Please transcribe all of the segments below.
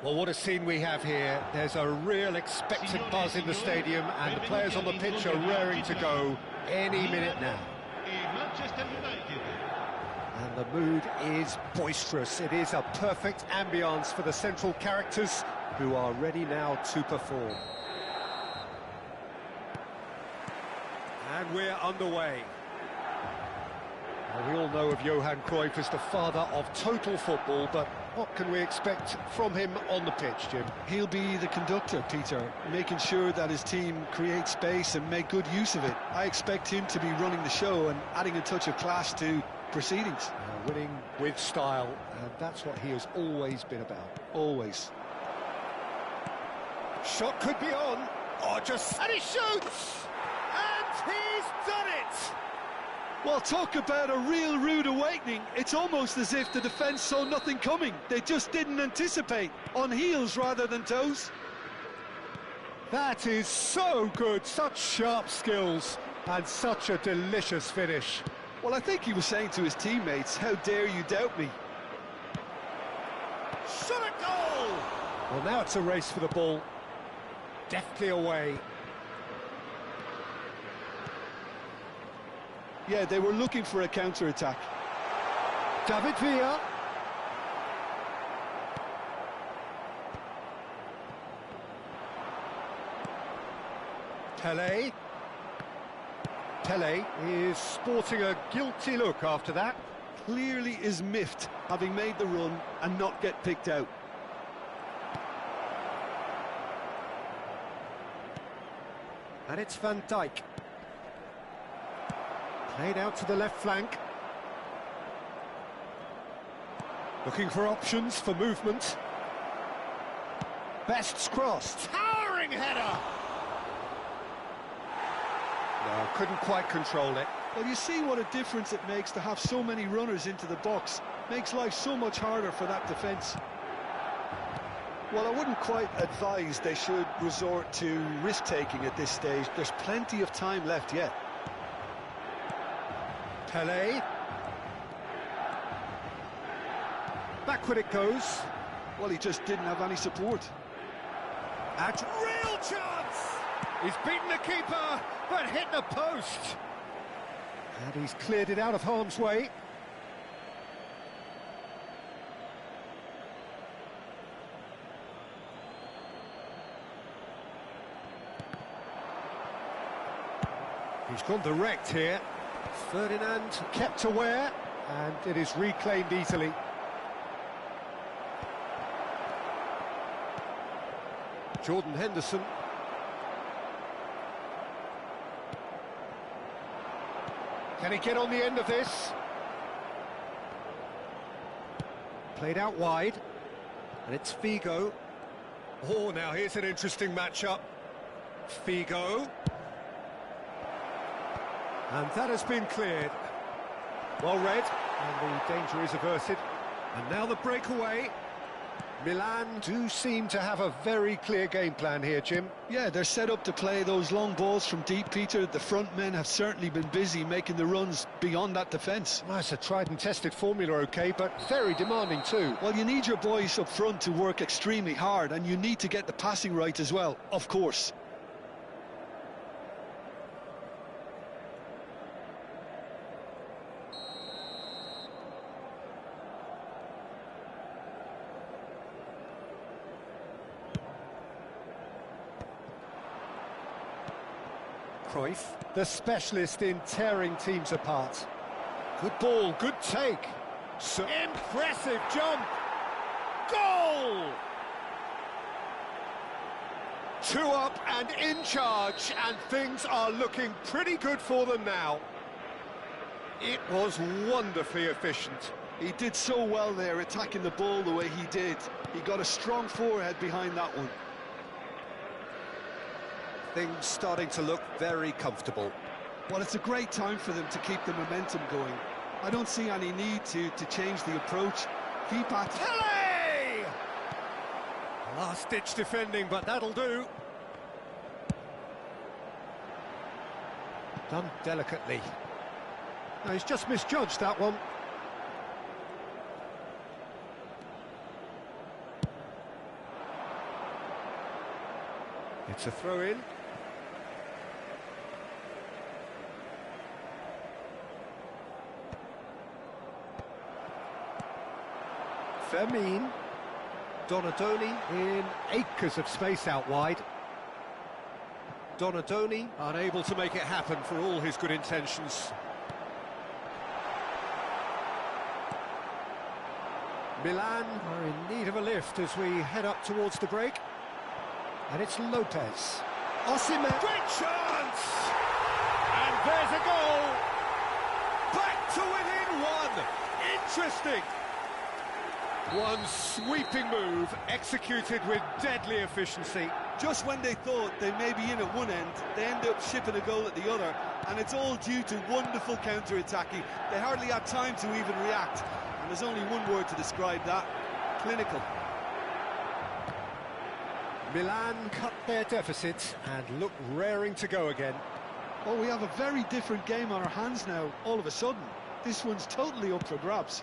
Well, what a scene we have here. There's a real expectant buzz in the stadium, and the players on the pitch are raring to go any minute now. And the mood is boisterous. It is a perfect ambience for the central characters who are ready now to perform. And we're underway. Well, we all know of Johan Cruyff as the father of total football, but what can we expect from him on the pitch, Jim? He'll be the conductor, Peter, making sure that his team create space and make good use of it. I expect him to be running the show and adding a touch of class to proceedings. Winning with style, and that's what he has always been about. Always. Shot could be on. And he shoots! And he's done it! Well, talk about a real rude awakening. It's almost as if the defence saw nothing coming. They just didn't anticipate. On heels rather than toes. That is so good. Such sharp skills and such a delicious finish. Well, I think he was saying to his teammates, how dare you doubt me? Shot a goal! Well, now it's a race for the ball. Deftly away. Yeah, they were looking for a counter-attack. David Villa. Pele. Pele is sporting a guilty look after that. Clearly is miffed, having made the run and not get picked out. And it's Van Dijk. Played out to the left flank. Looking for options for movement. Best's cross. Towering header! No, couldn't quite control it. Well, you see what a difference it makes to have so many runners into the box. Makes life so much harder for that defence. Well, I wouldn't quite advise they should resort to risk-taking at this stage. There's plenty of time left yet. Pele. Backward it goes. Well, he just didn't have any support. At real chance! He's beaten the keeper, but hit the post. And he's cleared it out of harm's way. He's gone direct here. Ferdinand kept aware, and it is reclaimed easily. Jordan Henderson. Can he get on the end of this? Played out wide, and it's Figo. Oh, now here's an interesting matchup. Figo. And that has been cleared. Well read, and the danger is averted. And now the breakaway. Milan do seem to have a very clear game plan here, Jim. Yeah, they're set up to play those long balls from deep, Peter. The front men have certainly been busy making the runs beyond that defence. Well, it's a tried and tested formula, OK, but very demanding too. Well, you need your boys up front to work extremely hard, and you need to get the passing right as well, of course. Cruyff, the specialist in tearing teams apart. Good ball, good take. So impressive jump. Goal! 2 up and in charge, and things are looking pretty good for them now. It was wonderfully efficient. He did so well there, attacking the ball the way he did. He got a strong forehead behind that one. Things starting to look very comfortable. Well, it's a great time for them to keep the momentum going. I don't see any need to change the approach. Keep at it. Pele! Last-ditch defending, but that'll do. Done delicately. No, he's just misjudged that one. It's a throw-in. Firmine. Donadoni in acres of space out wide. Donadoni unable to make it happen for all his good intentions. Milan are in need of a lift as we head up towards the break. And it's Lopez. Osimhen. Great chance! And there's a goal! Back to within one! Interesting! One sweeping move, executed with deadly efficiency. Just when they thought they may be in at one end, they end up shipping a goal at the other, and it's all due to wonderful counter-attacking. They hardly had time to even react, and there's only one word to describe that: clinical. Milan cut their deficit and look raring to go again. Well, we have a very different game on our hands now, all of a sudden. This one's totally up for grabs.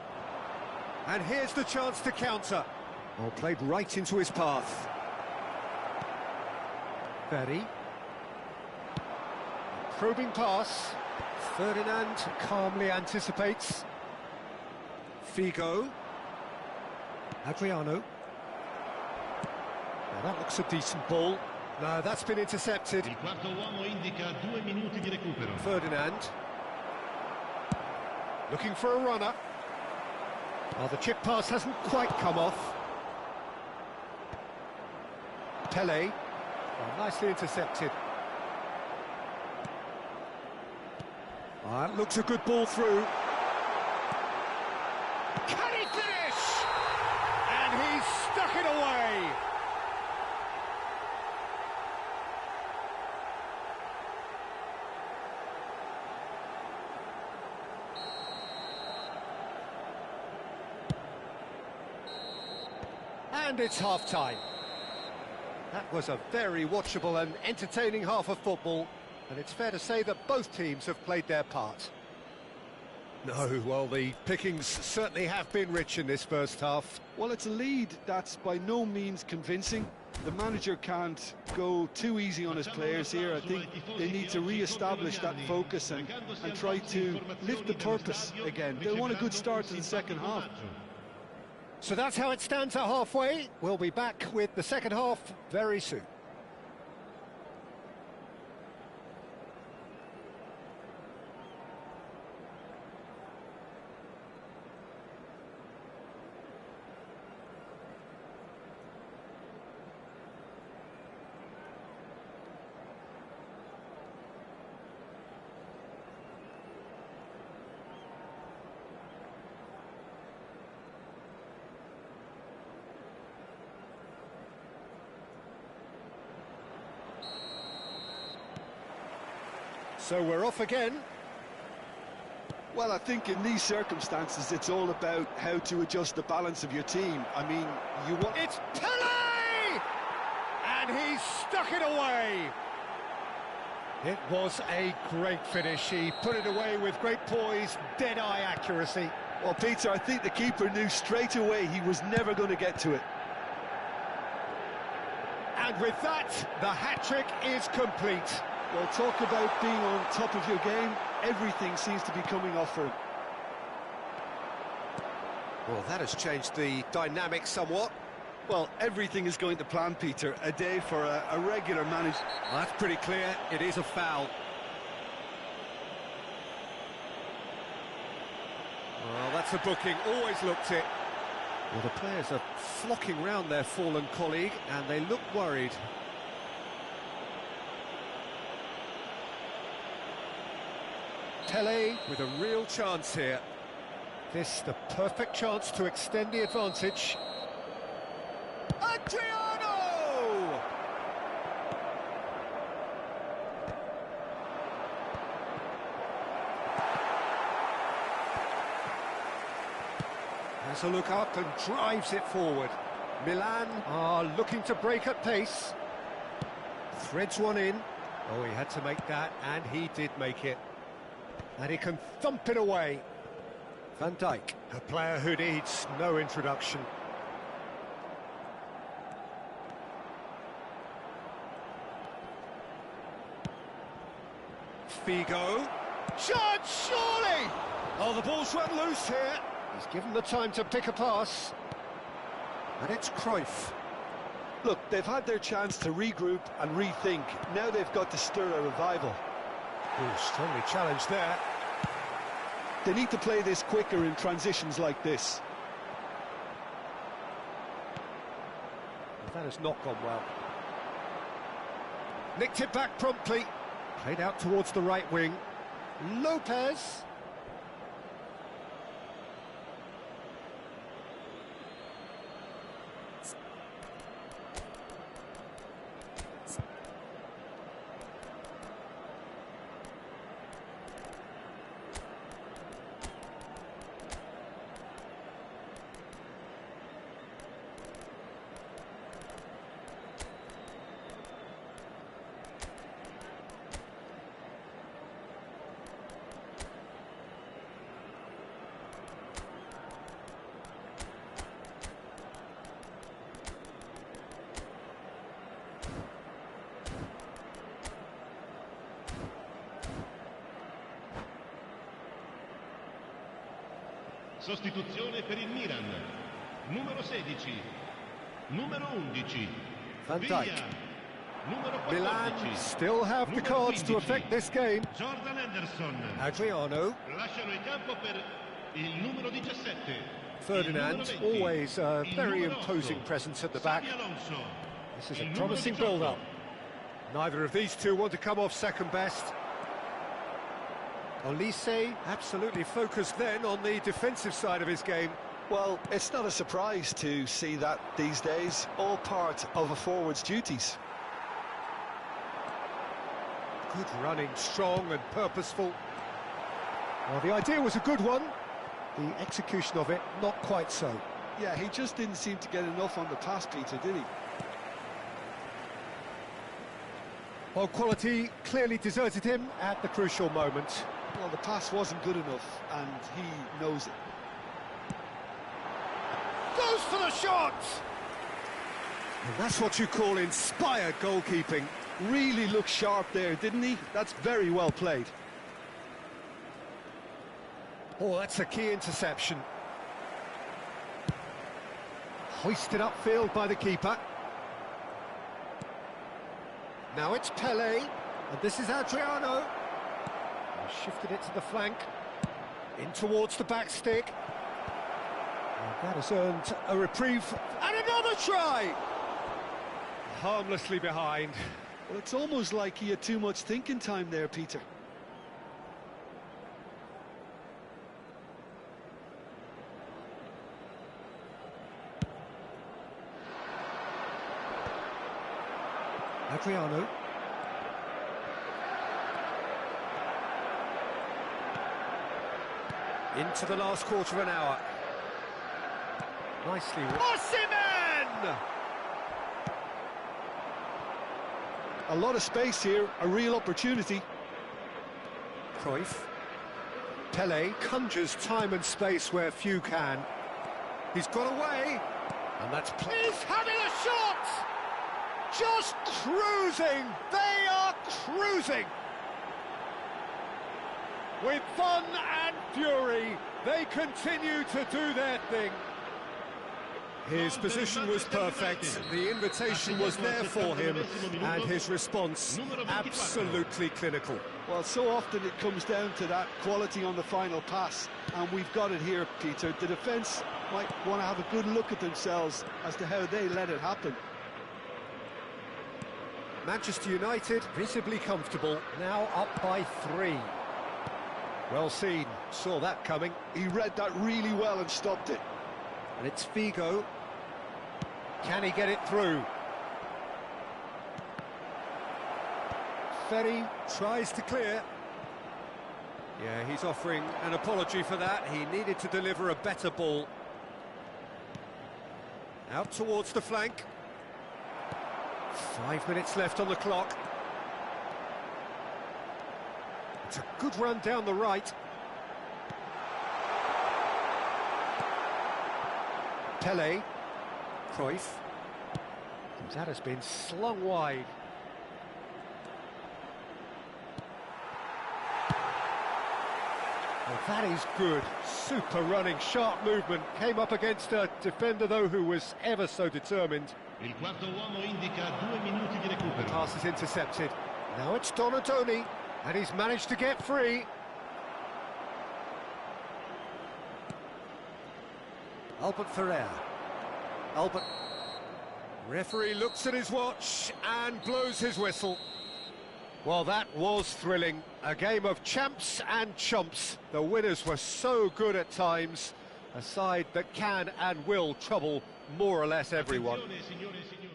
And here's the chance to counter. Well, played right into his path. Berry. Probing pass. Ferdinand calmly anticipates. Figo. Adriano. Now that looks a decent ball. No, that's been intercepted. Il quarto uomo indica 2 minuti di recupero. Ferdinand. Looking for a runner. Oh, the chip pass hasn't quite come off. Pele. Oh, nicely intercepted. Oh, that looks a good ball through. Can he finish? And he's stuck it away. And it's half-time. That was a very watchable and entertaining half of football, and it's fair to say that both teams have played their part. No, well, the pickings certainly have been rich in this first half. Well, it's a lead that's by no means convincing. The manager can't go too easy on his players here. I think they need to re-establish that focus and try to lift the purpose again. They want a good start to the second half. So that's how it stands at halfway. We'll be back with the second half very soon. So we're off again. Well, I think in these circumstances, it's all about how to adjust the balance of your team. I mean, you want... It's Pele! And he's stuck it away. It was a great finish. He put it away with great poise, dead-eye accuracy. Well, Peter, I think the keeper knew straight away he was never going to get to it. And with that, the hat-trick is complete. Well, talk about being on top of your game. Everything seems to be coming off for him. Well, that has changed the dynamic somewhat. Well, everything is going to plan, Peter. A day for a regular manager. Well, that's pretty clear. It is a foul. Well, that's a booking. Always looked it. Well, the players are flocking round their fallen colleague, and they look worried. Pele with a real chance here. This the perfect chance to extend the advantage. Adriano! Has a look up and drives it forward. Milan are looking to break at pace. Threads one in. Oh, he had to make that, and he did make it. And he can thump it away. Van Dijk, a player who needs no introduction. Figo. Chance, surely! Oh, the ball's run loose here. He's given the time to pick a pass. And it's Cruyff. Look, they've had their chance to regroup and rethink. Now they've got to stir a revival. Oh, strongly challenged there. They need to play this quicker in transitions like this. That has not gone well. Nicked it back promptly. Played out towards the right wing. Lopez. Sostituzione per il Milan. Numero 16. Numero 11. Van Dijk. Villa. Numero 14. Milan still have the cards to affect this game. Jordan Henderson. Adriano. Lasciano il campo per il numero 17. Ferdinand, Il numero 20. always a Il very numero imposing 8. presence at the back. Xabi Alonso. This is a Il promising numero 18. build-up. Neither of these two want to come off second best. Olise absolutely focused then on the defensive side of his game. Well, it's not a surprise to see that these days, all part of a forward's duties. Good running, strong and purposeful. Well, the idea was a good one. The execution of it, not quite so. Yeah, he just didn't seem to get enough on the pass, Peter, did he? Well, quality clearly deserted him at the crucial moment. Well, the pass wasn't good enough, and he knows it. Goes for the shot! And that's what you call inspired goalkeeping. Really looked sharp there, didn't he? That's very well played. Oh, that's a key interception. Hoisted upfield by the keeper. Now it's Pele, and this is Adriano. He shifted it to the flank, in towards the back stick. And that has earned a reprieve, and another try! Harmlessly behind. Well, it's almost like he had too much thinking time there, Peter. Adriano. Into the last quarter of an hour. Nicely. Osimhen! A lot of space here, a real opportunity. Cruyff. Pele conjures time and space where few can. He's got away. And that's... He's having a shot! Just cruising! They are cruising! With fun and fury, they continue to do their thing. His position was perfect, the invitation was there for him, and his response absolutely clinical. Well, so often it comes down to that quality on the final pass, and we've got it here, Peter. The defence might want to have a good look at themselves as to how they let it happen. Manchester United visibly comfortable, now up by 3. Well seen, saw that coming. He read that really well and stopped it. And it's Figo. Can he get it through? Ferry tries to clear. Yeah, he's offering an apology for that. He needed to deliver a better ball. Out towards the flank. 5 minutes left on the clock. It's a good run down the right. Pele. Cruyff. That has been slung wide. Well, that is good. Super running, sharp movement. Came up against a defender, though, who was ever so determined. Il quarto uomo indica 2 minuti di recupero. Pass is intercepted. Now it's Donatoni, and he's managed to get free. Albert Ferrer. Albert. Referee looks at his watch and blows his whistle. Well, that was thrilling. A game of champs and chumps. The winners were so good at times. A side that can and will trouble more or less everyone. Attenzione, signore e signori.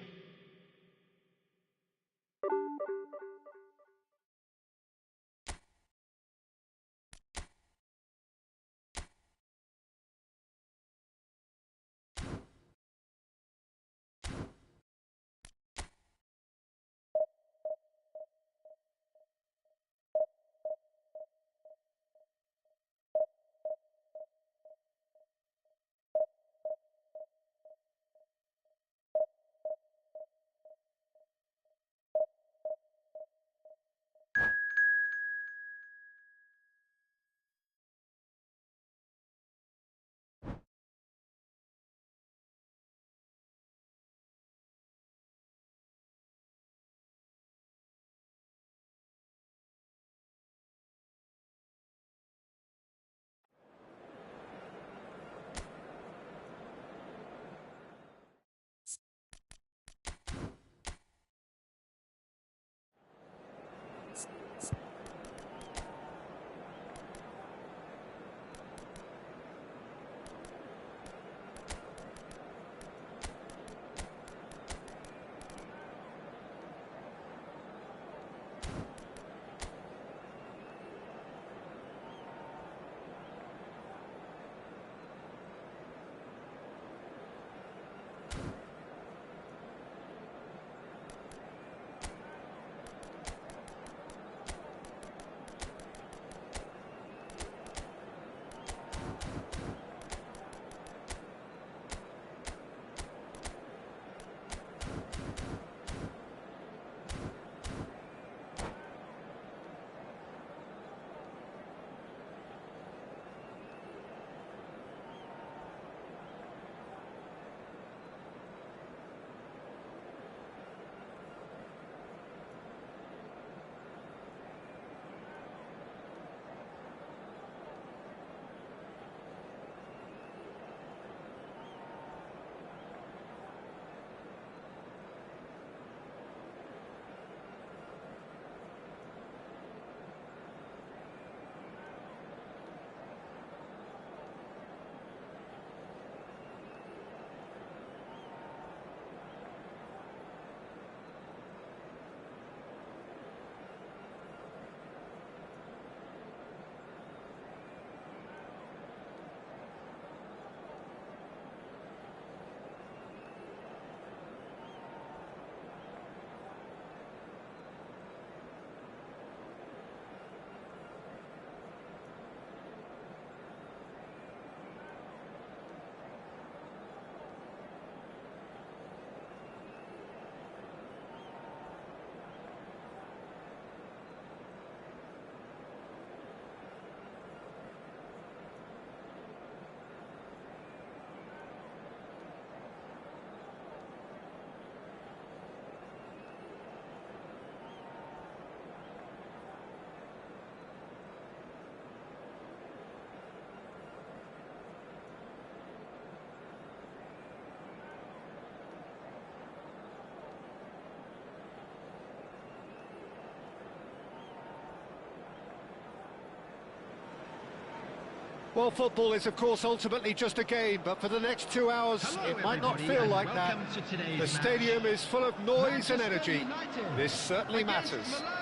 Well, football is, of course, ultimately just a game, but for the next 2 hours, Hello, it might not everybody, feel like that. welcome to today's The stadium match. is full of noise and Manchester energy. United This certainly against matters. Milan.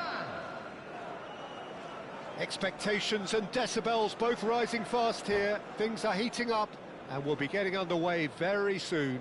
Expectations and decibels both rising fast here. Things are heating up, and we'll be getting underway very soon.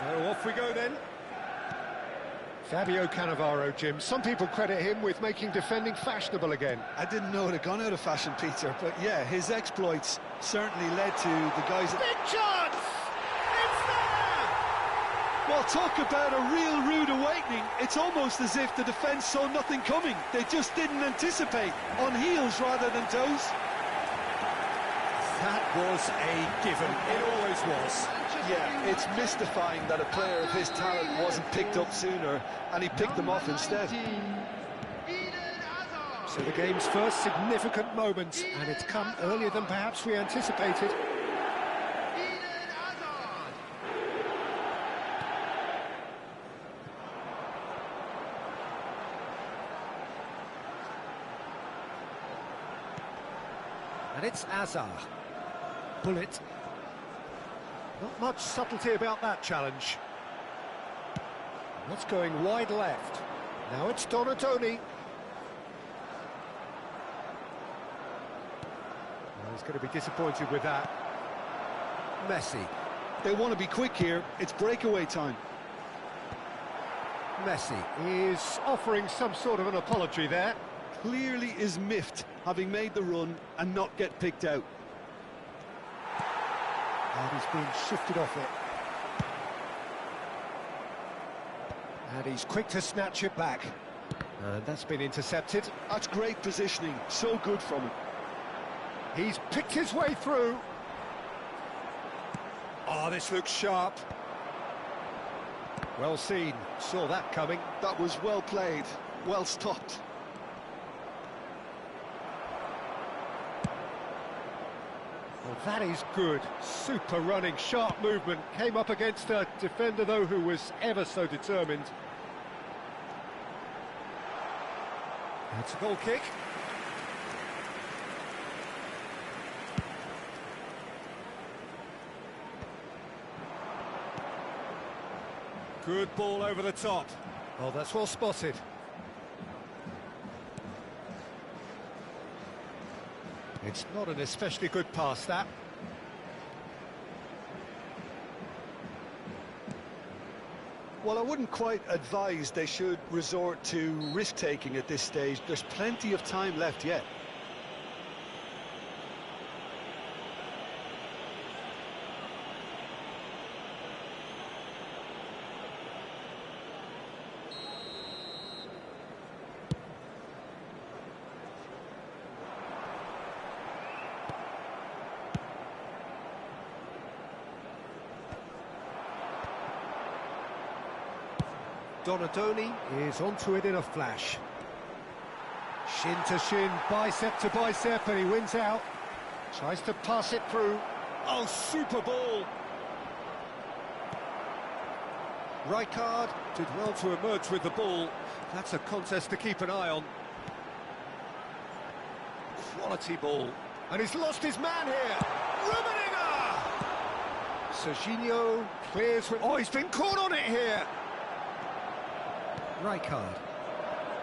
So off we go then. Fabio Cannavaro, Jim. Some people credit him with making defending fashionable again. I didn't know it had gone out of fashion, Peter, but yeah, his exploits certainly led to the guys... Big chance! It's there! Well, talk about a real rude awakening. It's almost as if the defence saw nothing coming. They just didn't anticipate, on heels rather than toes. That was a given. It always was. Yeah, it's mystifying that a player of his talent wasn't picked up sooner, and he picked them off instead. So the game's first significant moment, and it's come earlier than perhaps we anticipated. And it's Azar. Bullet. Not much subtlety about that challenge. That's going wide left. Now it's Donatoni. Well, he's going to be disappointed with that. Messi. They want to be quick here. It's breakaway time. Messi is offering some sort of an apology there. Clearly is miffed, having made the run and not get picked out. And he's being shifted off it. And he's quick to snatch it back. And that's been intercepted. That's great positioning, so good from him. He's picked his way through. Oh, this looks sharp. Well seen, saw that coming. That was well played, well stopped. Well, that is good. Super running, sharp movement. Came up against a defender, though, who was ever so determined. It's a goal kick. Good ball over the top. Oh, that's well spotted. It's not an especially good pass, that. Well, I wouldn't quite advise they should resort to risk-taking at this stage. There's plenty of time left yet. Donatoni is onto it in a flash. Shin to shin, bicep to bicep, and he wins out. Tries to pass it through. Oh, super ball! Rijkaard did well to emerge with the ball. That's a contest to keep an eye on. Quality ball. And he's lost his man here. Rummenigge! Serginho clears with... Oh, he's been caught on it here. Rijkaard.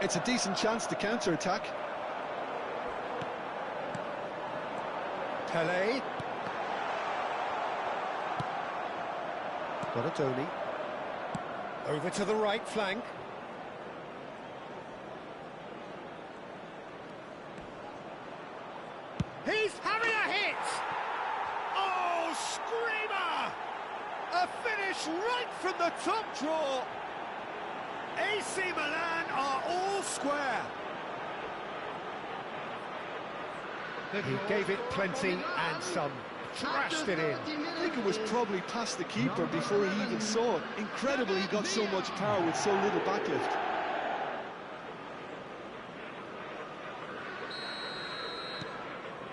It's a decent chance to counter-attack. Pelé. Donatoni. Over to the right flank. He's having a hit! Oh, screamer! A finish right from the top draw. AC Milan are all square. He gave it plenty and some. Trashed it in. I think it was probably past the keeper before he even saw it. Incredible he got so much power with so little backlift.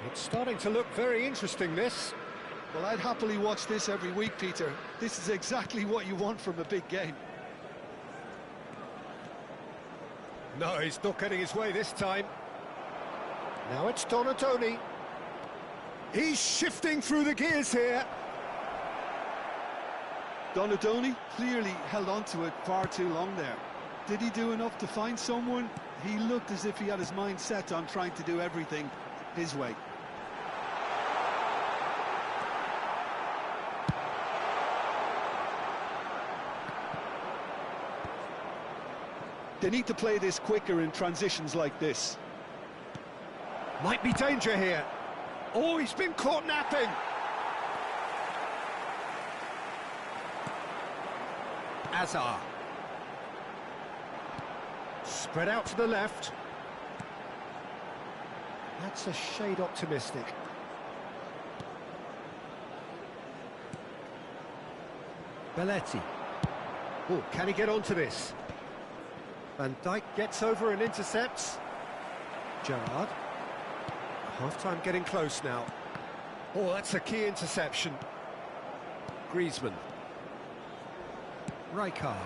It's starting to look very interesting, this. Well, I'd happily watch this every week, Peter. This is exactly what you want from a big game. No, he's not getting his way this time. Now it's Donatoni. He's shifting through the gears here. Donatoni clearly held on to it far too long there. Did he do enough to find someone? He looked as if he had his mind set on trying to do everything his way. They need to play this quicker in transitions like this. Might be danger here. Oh, he's been caught napping. Azar. Spread out to the left. That's a shade optimistic. Belletti. Oh, can he get onto this? Van Dijk gets over and intercepts. Gerrard. Half-time getting close now. Oh, that's a key interception. Griezmann. Rijkaard.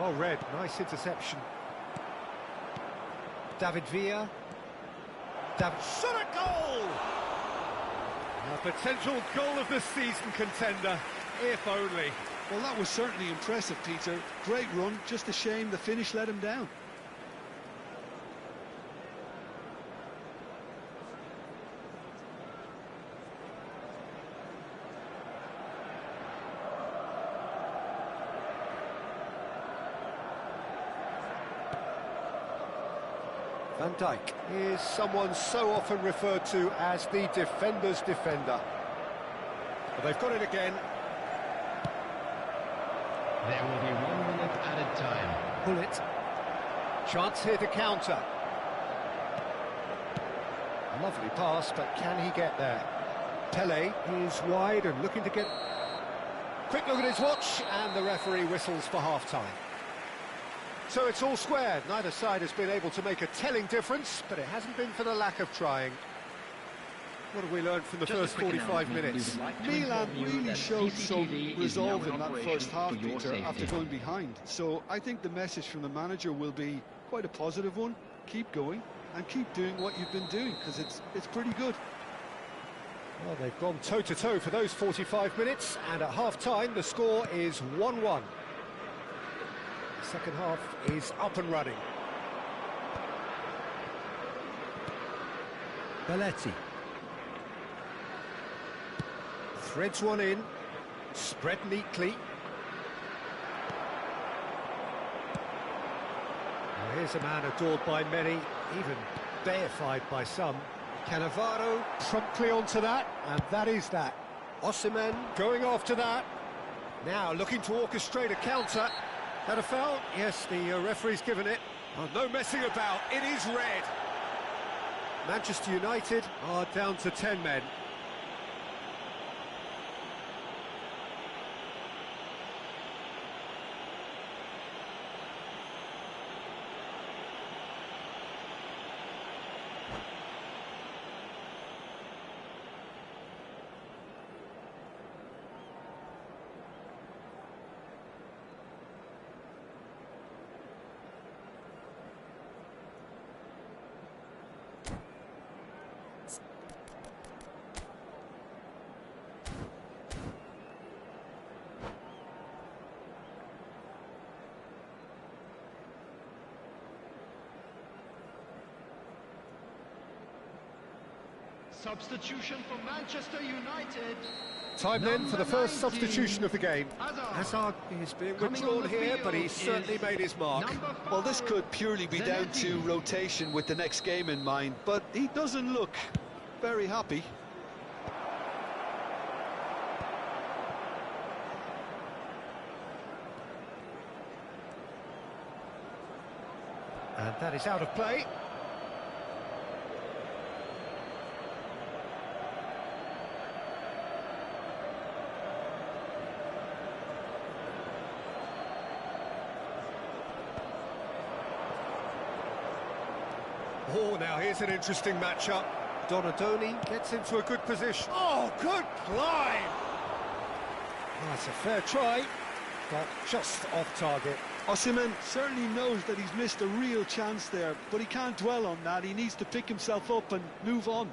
Well read, nice interception. David Villa. Shot a goal! A potential goal of the season contender, if only. Well, that was certainly impressive, Peter. Great run, just a shame the finish let him down. Van Dijk is someone so often referred to as the defender's defender. But they've got it again. There will be 1 minute added time. Bullet. Chance here to counter. Lovely pass, but can he get there? Pele is wide and looking to get... Quick look at his watch, and the referee whistles for half-time. So it's all square. Neither side has been able to make a telling difference, but it hasn't been for the lack of trying. What have we learned from the first 45 minutes? Milan really showed some resolve in that first half, Peter, after going behind. So I think the message from the manager will be quite a positive one. Keep going and keep doing what you've been doing, because it's pretty good. Well, they've gone toe-to-toe for those 45 minutes, and at half-time the score is 1-1. The second half is up and running. Belletti. Threads one in, spread neatly. Well, here's a man adored by many, even deified by some. Cannavaro promptly onto that, and that is that. Osimhen going after that. Now looking to orchestrate a counter. Had a foul? Yes, the referee's given it. Oh, no messing about, it is red. Manchester United are down to 10 men. Substitution for Manchester United. Time then for the first substitution of the game. Hazard is being withdrawn here, but he's certainly made his mark. Well, this could purely be down to rotation with the next game in mind, but he doesn't look very happy. And that is out of play. Oh, now here's an interesting matchup. Donadoni gets into a good position. Oh, good climb! Oh, that's a fair try, but just off target. Osimhen certainly knows that he's missed a real chance there, but he can't dwell on that. He needs to pick himself up and move on.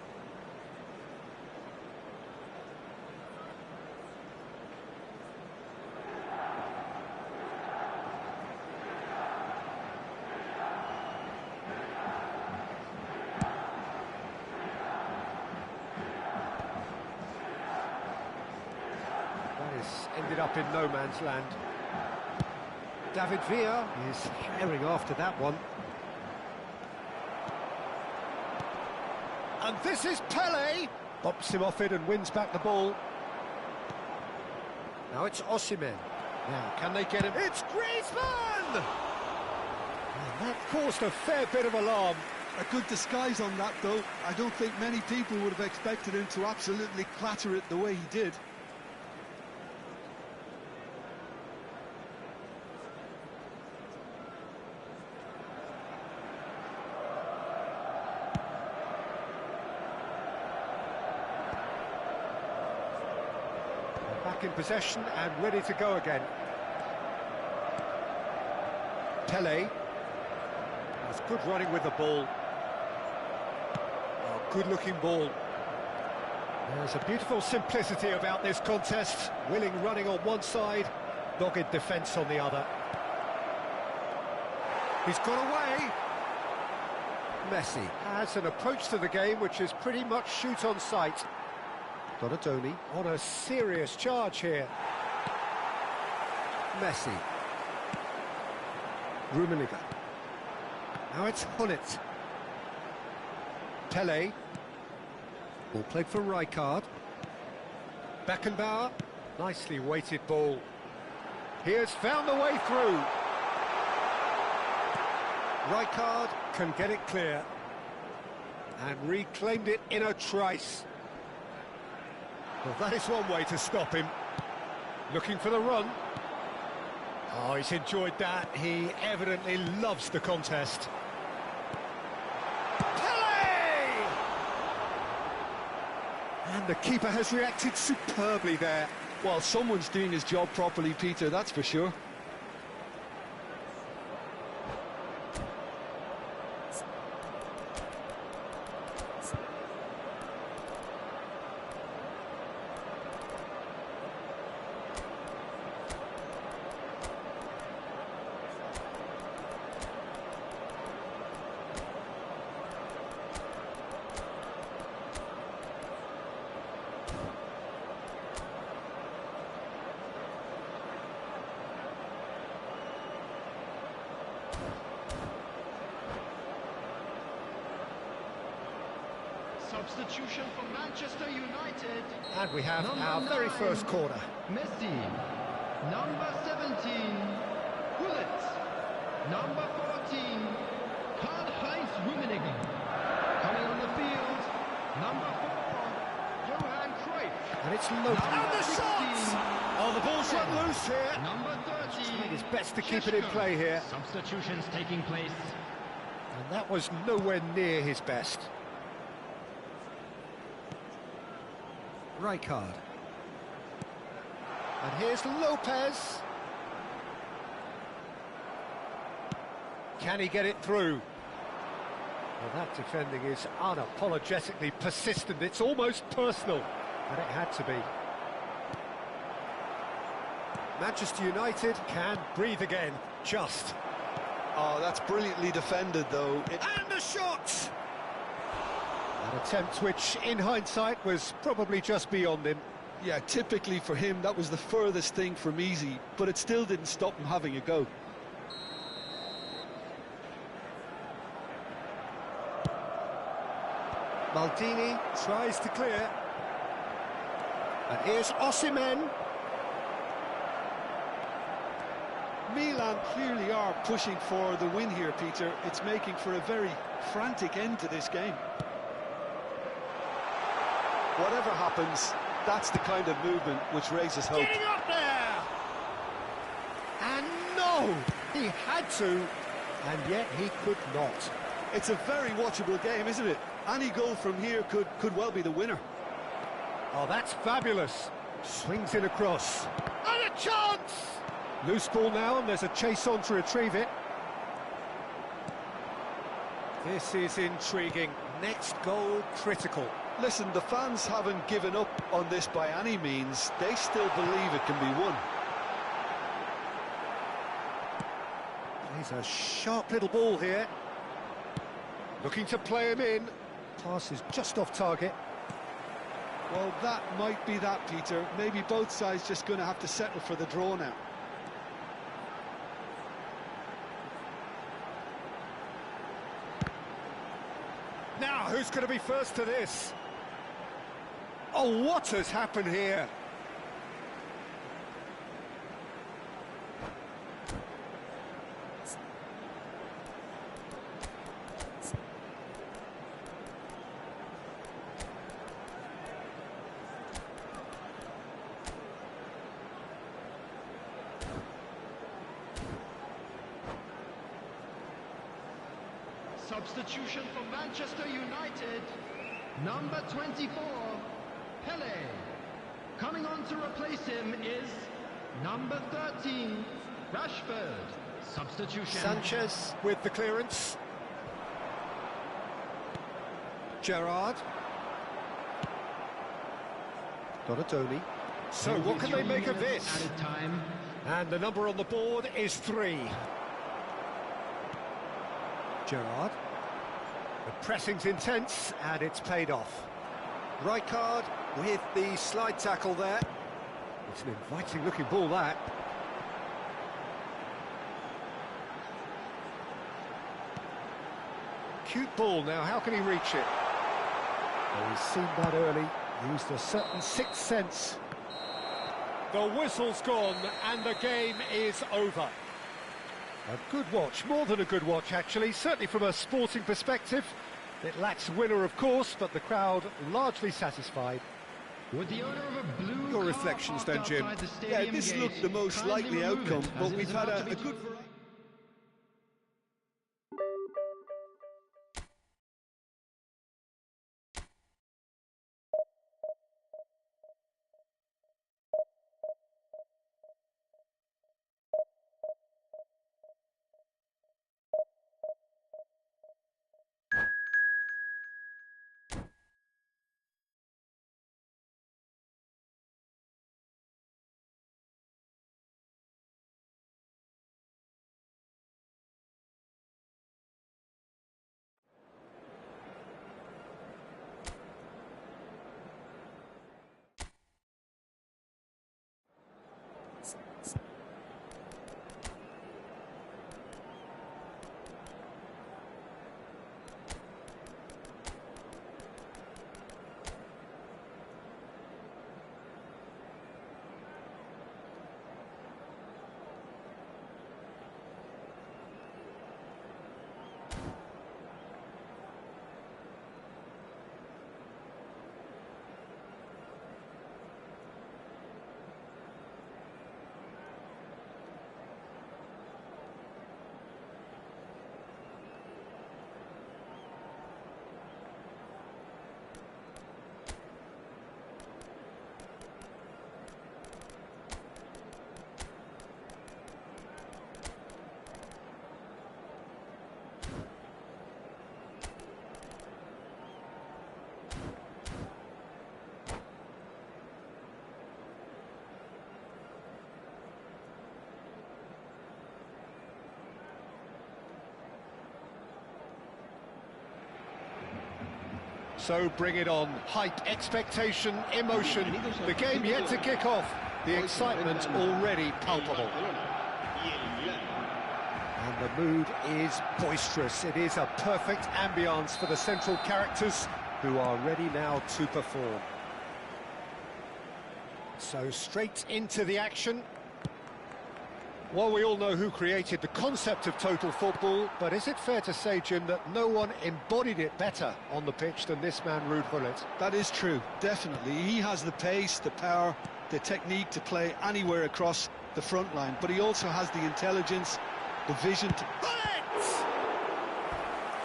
Ended up in no man's land. David Villa is herring after that one. And this is Pele. Bops him off it and wins back the ball. Now it's Osimhen. Now, can they get him? It's Griezmann! And that caused a fair bit of alarm. A good disguise on that, though. I don't think many people would have expected him to absolutely clatter it the way he did. Back in possession and ready to go again. Pele. That's good running with the ball. Oh, good-looking ball. There's a beautiful simplicity about this contest. Willing running on one side, dogged defence on the other. He's got away. Messi has an approach to the game which is pretty much shoot on sight. Donadoni on a serious charge here. Messi. Rummenigge. Now it's Hullet. Pele. Ball played for Rijkaard. Beckenbauer. Nicely weighted ball. He has found the way through. Rijkaard can get it clear. And reclaimed it in a trice. Well, that is one way to stop him. Looking for the run. Oh, he's enjoyed that. He evidently loves the contest. Pele! And the keeper has reacted superbly there. Well, someone's doing his job properly, Peter, that's for sure. Substitution for Manchester United. And we have Number our very 9, first corner. Messi. Number 17, Hullet. Number 14, Karl-Heinz Rummenigge. Coming on the field, number 4, Johan Cruyff. And it's Lopez. And the shot! Oh, the ball's run loose here. Number 30. Trying his best to keep it in play here. Substitutions taking place. And that was nowhere near his best. Rijkaard. And here's Lopez. Can he get it through? Well, that defending is unapologetically persistent. It's almost personal, but it had to be. Manchester United can breathe again, just. Oh, that's brilliantly defended, though. And the shot! An attempt which, in hindsight, was probably just beyond him. Yeah, typically for him, that was the furthest thing from easy, but it still didn't stop him having a go. Maldini tries to clear. And here's Osimhen. Milan clearly are pushing for the win here, Peter. It's making for a very frantic end to this game. Whatever happens, that's the kind of movement which raises hope. Getting up there! And no! He had to, and yet he could not. It's a very watchable game, isn't it? Any goal from here could well be the winner. Oh, that's fabulous. Swings it across. And a chance! Loose ball now, and there's a chase on to retrieve it. This is intriguing. Next goal, critical. Listen, the fans haven't given up on this by any means. They still believe it can be won. He's a sharp little ball here. Looking to play him in. Pass is just off target. Well, that might be that, Peter. Maybe both sides just going to have to settle for the draw now. Now, who's going to be first to this? Oh, what has happened here? Substitution for Manchester United. Number 24, Pele. Coming on to replace him is number 13, Rashford. Substitution. Sanchez with the clearance. Gerrard. Donatoni. So what can they make of this? Added time. And the number on the board is 3. Gerrard. The pressing's intense, and it's paid off. Rijkaard with the slide tackle there. It's an inviting-looking ball, that. Cute ball now, how can he reach it? Oh, he's seen that early, used a certain sixth sense. The whistle's gone, and the game is over. A good watch, more than a good watch actually, certainly from a sporting perspective. It lacks winner of course, but the crowd largely satisfied. With the owner of a blue Your reflections then, Jim? Yeah, this looked the most likely outcome, but we've had a good variety. So bring it on. Hype, expectation, emotion. The game yet to kick off. The excitement already palpable. And the mood is boisterous. It is a perfect ambience for the central characters who are ready now to perform. So straight into the action. Well, we all know who created the concept of total football, but is it fair to say, Jim, that no one embodied it better on the pitch than this man, Ruud Gullit? That is true, definitely. He has the pace, the power, the technique to play anywhere across the front line, but he also has the intelligence, the vision to... Gullit!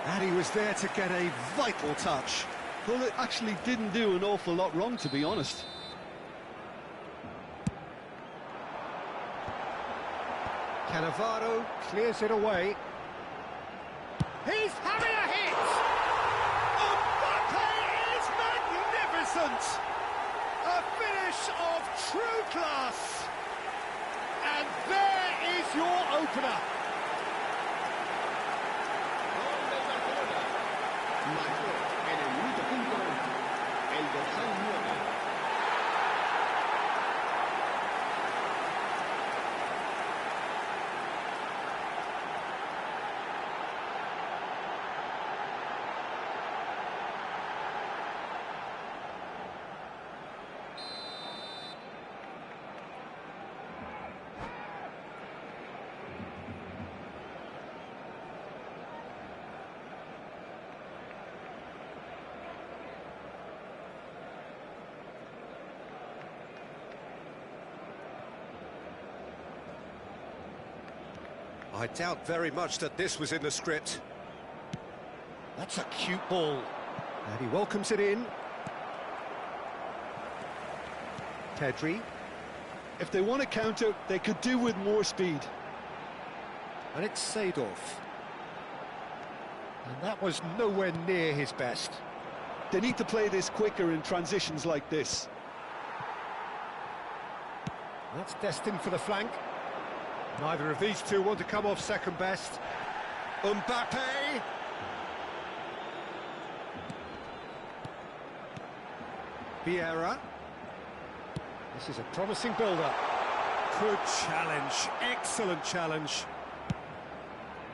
And he was there to get a vital touch. Gullit actually didn't do an awful lot wrong, to be honest. Cannavaro clears it away. He's having a hit! Mbappe is magnificent! A finish of true class! And there is your opener! I doubt very much that this was in the script. That's a cute ball. And he welcomes it in. Pedri. If they want to counter, they could do with more speed. And it's Seedorf. And that was nowhere near his best. They need to play this quicker in transitions like this. That's destined for the flank. Neither of these two want to come off second best. Mbappe! Vieira. This is a promising build-up. Good challenge, excellent challenge.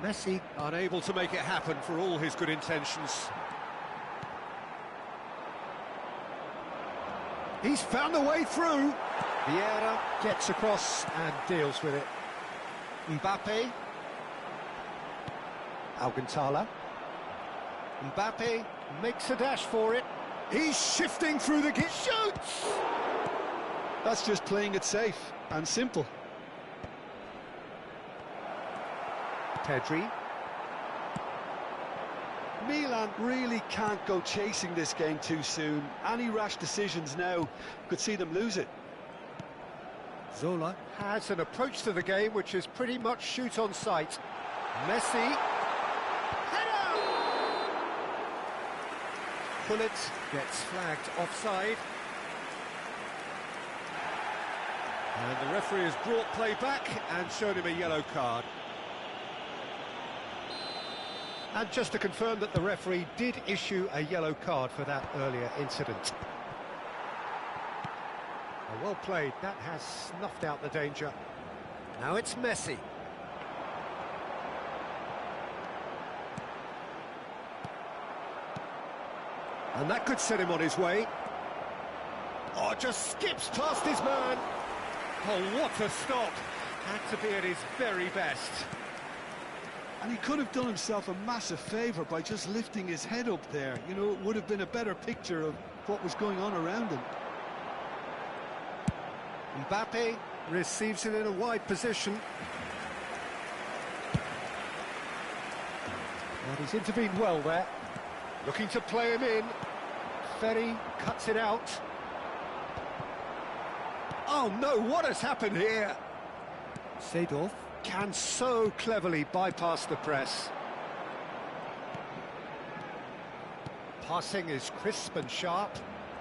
Messi unable to make it happen for all his good intentions. He's found a way through. Vieira gets across and deals with it. Mbappe. Alcantara. Mbappe makes a dash for it. He's shifting through the gate. Shoots! That's just playing it safe and simple. Pedri. Milan really can't go chasing this game too soon. Any rash decisions now could see them lose it. Zola has an approach to the game which is pretty much shoot on sight. Messi. Header! Pullet gets flagged offside. And the referee has brought play back and shown him a yellow card. And just to confirm that the referee did issue a yellow card for that earlier incident. Well played, that has snuffed out the danger. Now it's Messi. And that could set him on his way. Oh, just skips past his man. Oh, what a stop. Had to be at his very best. And he could have done himself a massive favour by just lifting his head up there. You know, it would have been a better picture of what was going on around him. Mbappe receives it in a wide position. And he's intervened well there. Looking to play him in. Ferry cuts it out. Oh no, what has happened here? Seedorf can so cleverly bypass the press. Passing is crisp and sharp,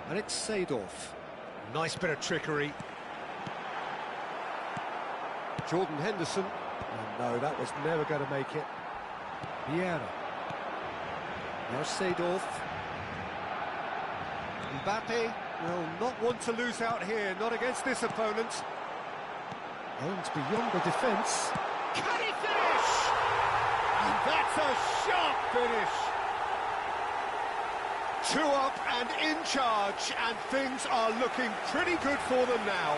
and it's Seedorf. Nice bit of trickery. Jordan Henderson. Oh no, that was never going to make it. Vieira. Now Seedorf. Mbappe will not want to lose out here, not against this opponent. Aims beyond the defence. Can he finish? And that's a sharp finish. 2 up and in charge, and things are looking pretty good for them now.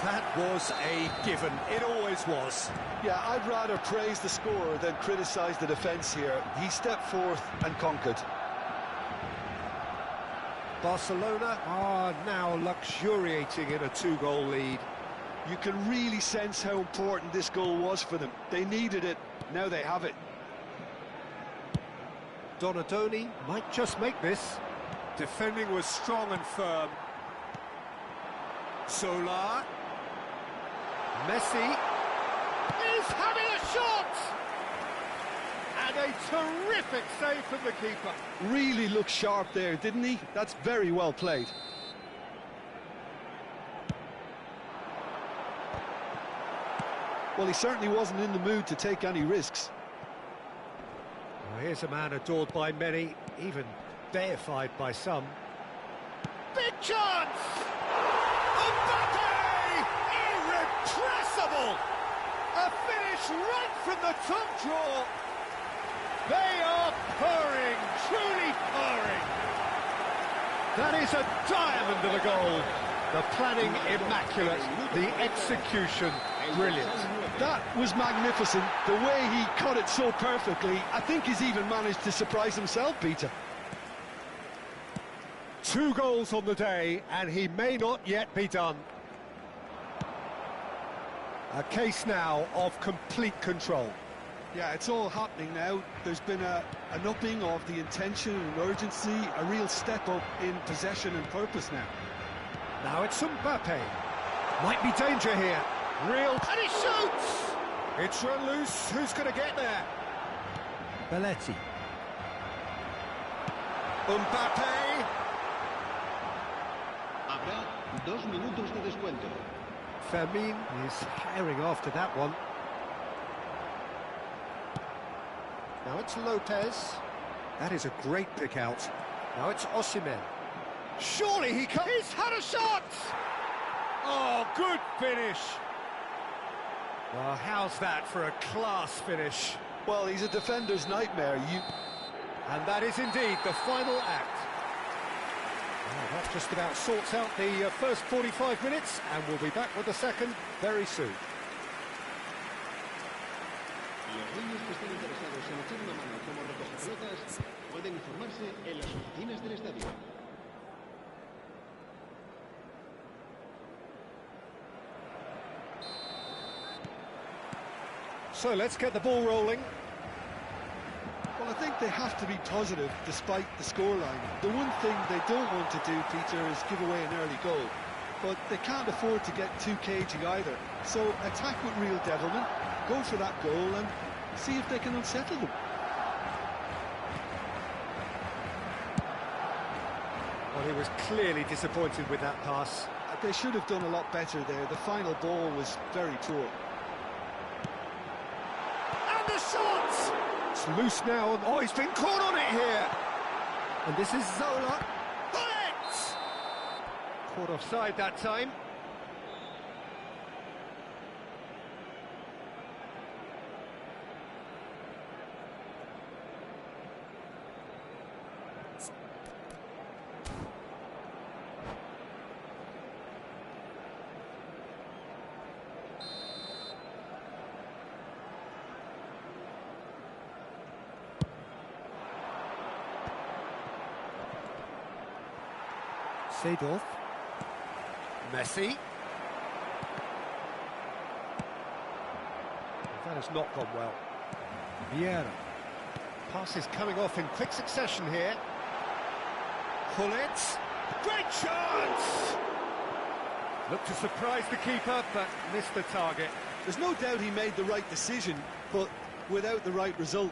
That was a given, it always was. Yeah, I'd rather praise the scorer than criticise the defence here. He stepped forth and conquered. Barcelona are now luxuriating in a 2-goal lead. You can really sense how important this goal was for them. They needed it, now they have it. Donadoni might just make this. Defending was strong and firm. Zola. Messi is having a shot! And a terrific save from the keeper. Really looked sharp there, didn't he? That's very well played. Well, he certainly wasn't in the mood to take any risks. Well, here's a man adored by many, even deified by some. Big chance! Mbappe! Irrepressible! A finish right from the top drawer. They are purring, truly purring. That is a diamond of a goal. The planning immaculate, the execution brilliant. That was magnificent. The way he cut it so perfectly, I think he's even managed to surprise himself, Peter. 2 goals on the day, and he may not yet be done. A case now of complete control. Yeah, it's all happening now. There's been an upping of the intention and urgency, a real step up in possession and purpose now. Now it's Mbappe. Might be danger here. And he shoots! It's run loose. Who's going to get there? Belletti. Mbappe. Habrá 2 minutos de descuento. Fermin is herring after that one. Now it's Lopez. That is a great pick out. Now it's Osimhen. Surely he can... He's had a shot! Oh, good finish. Well, how's that for a class finish? Well, he's a defender's nightmare. And that is indeed the final act. Well, that just about sorts out the first 45 minutes, and we'll be back with the second very soon. Los niños que estén interesados en echar una mano como recogepelotas pueden informarse en las oficinas del estadio. So let's get the ball rolling. Well, I think they have to be positive despite the scoreline. The one thing they don't want to do, Peter, is give away an early goal. But they can't afford to get too cagey either. So attack with real devilment, go for that goal and see if they can unsettle them. Well, he was clearly disappointed with that pass. They should have done a lot better there. The final ball was very poor. And the shot! It's loose now. Oh, he's been caught on it here. And this is Zola. Hit! Caught offside that time. Seedorf. Messi. That has not gone well. Vieira. Pass is coming off in quick succession here. Gullit. Great chance! Looked to surprise the keeper, but missed the target. There's no doubt he made the right decision, but without the right result.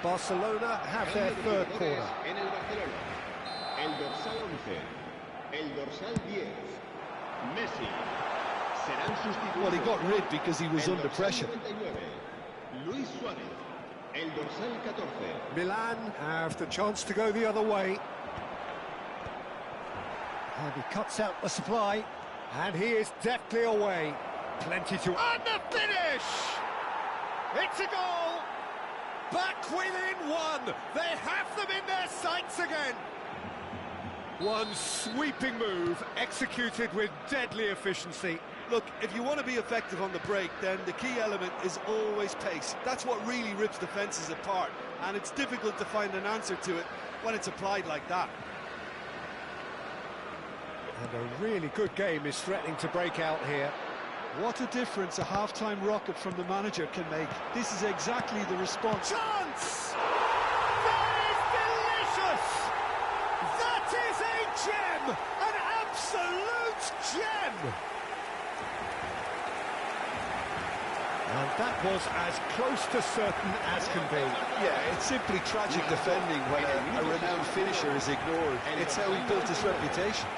Barcelona have their third corner. En el Barcelona. El dorsal 11. El dorsal 10. Messi. Serán sustituidos. Well, he got rid because he was under pressure. 99. Luis Suárez. El dorsal 14. Milan have the chance to go the other way. And he cuts out the supply. And he is deftly away. Plenty to... And the finish! It's a goal! Back within one! They have them in their sights again! One sweeping move, executed with deadly efficiency. Look, if you want to be effective on the break, then the key element is always pace. That's what really rips defences apart, and it's difficult to find an answer to it when it's applied like that. And a really good game is threatening to break out here. What a difference a half-time rocket from the manager can make. This is exactly the response. Chance! That is delicious! That is a gem! An absolute gem! And that was as close to certain as can be. Yeah, it's simply tragic defending when a renowned finisher is ignored. It's how he built his reputation.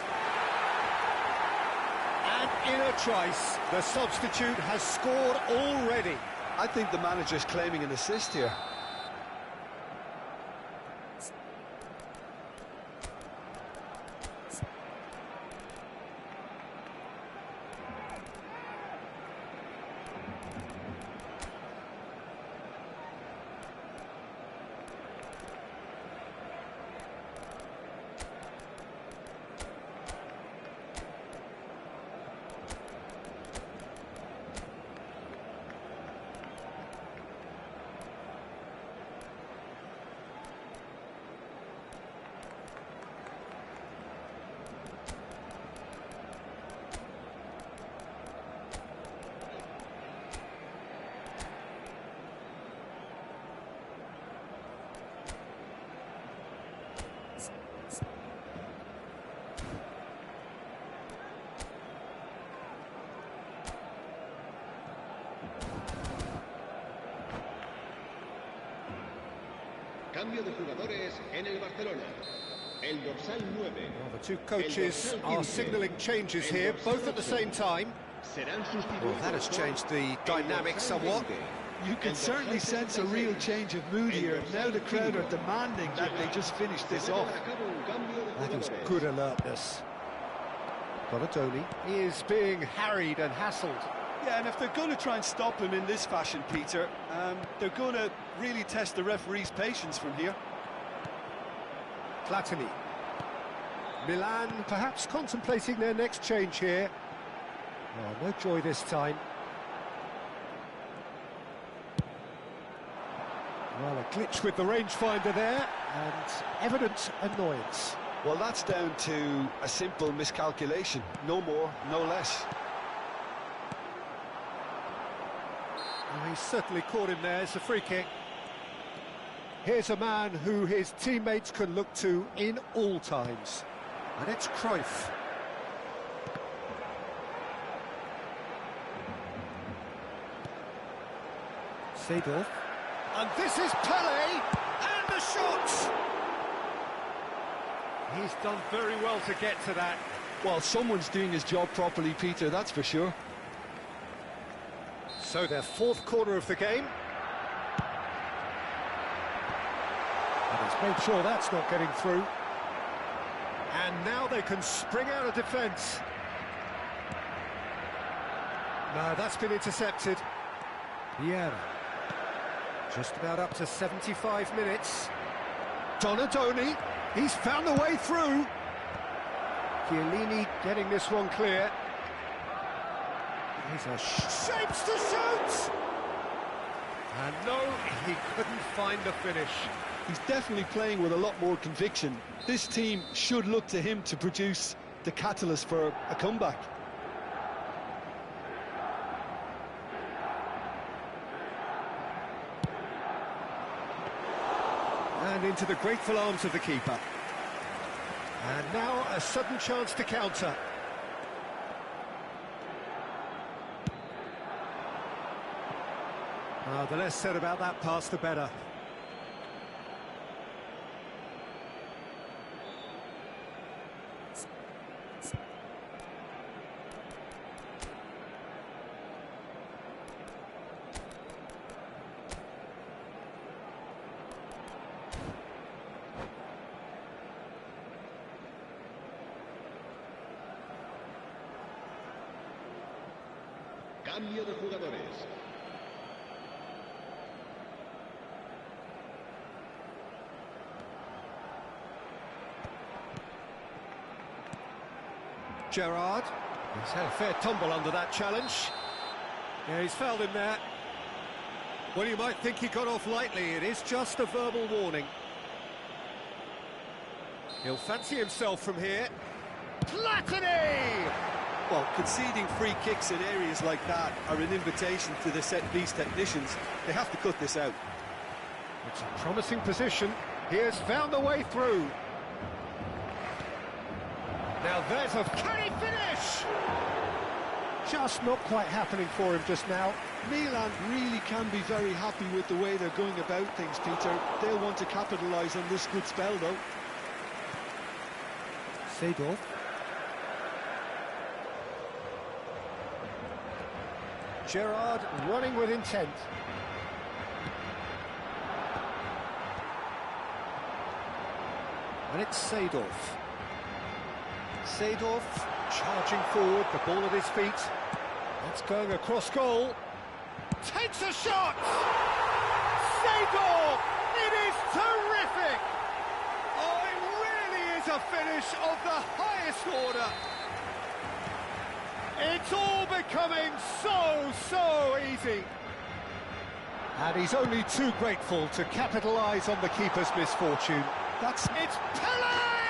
In a trice, the substitute has scored already. I think the manager's claiming an assist here. Cambio de jugadores en el Barcelona. El dorsal 9. Well, the two coaches are signalling changes here, both at the same time. Well, that has changed the dynamic somewhat. You can certainly sense a real change of mood here. Now the crowd are demanding that they just finish this off. That is good alertness. Donatoni is being harried and hassled. Yeah, and if they're going to try and stop him in this fashion, Peter, they're going to really test the referee's patience from here. Platini. Milan perhaps contemplating their next change here. Oh, no joy this time. Well, a glitch with the rangefinder there, and evident annoyance. Well, that's down to a simple miscalculation. No more, no less. Oh, he's certainly caught him there. It's a free kick. Here's a man who his teammates can look to in all times. And it's Cruyff. Seedorf. And this is Pele, and the shot! He's done very well to get to that. Well, someone's doing his job properly, Peter, that's for sure. So their fourth corner of the game. And he's made sure that's not getting through. And now they can spring out of defence. No, that's been intercepted. Vieira. Just about up to 75 minutes. Donatoni, he's found the way through. Chiellini getting this one clear. He's a shapes to shoot! And no, he couldn't find the finish. He's definitely playing with a lot more conviction. This team should look to him to produce the catalyst for a comeback. And into the grateful arms of the keeper. And now a sudden chance to counter. The less said about that pass, the better. Cambio de jugadores. Gerrard. He's had a fair tumble under that challenge. Yeah, he's fouled him there. Well, you might think he got off lightly. It is just a verbal warning. He'll fancy himself from here. Platini! Well, conceding free kicks in areas like that are an invitation to the set-piece technicians. They have to cut this out. It's a promising position. He has found the way through. Now there's a... Can he finish? Just not quite happening for him just now. Milan really can be very happy with the way they're going about things, Peter. They'll want to capitalise on this good spell, though. Seedorf. Gerrard running with intent. And it's Seedorf. Seedorf charging forward, the ball at his feet. That's going across goal. Takes a shot! Seedorf! It is terrific! Oh, it really is a finish of the highest order. It's all becoming so easy. And he's only too grateful to capitalise on the keeper's misfortune. It's Pele!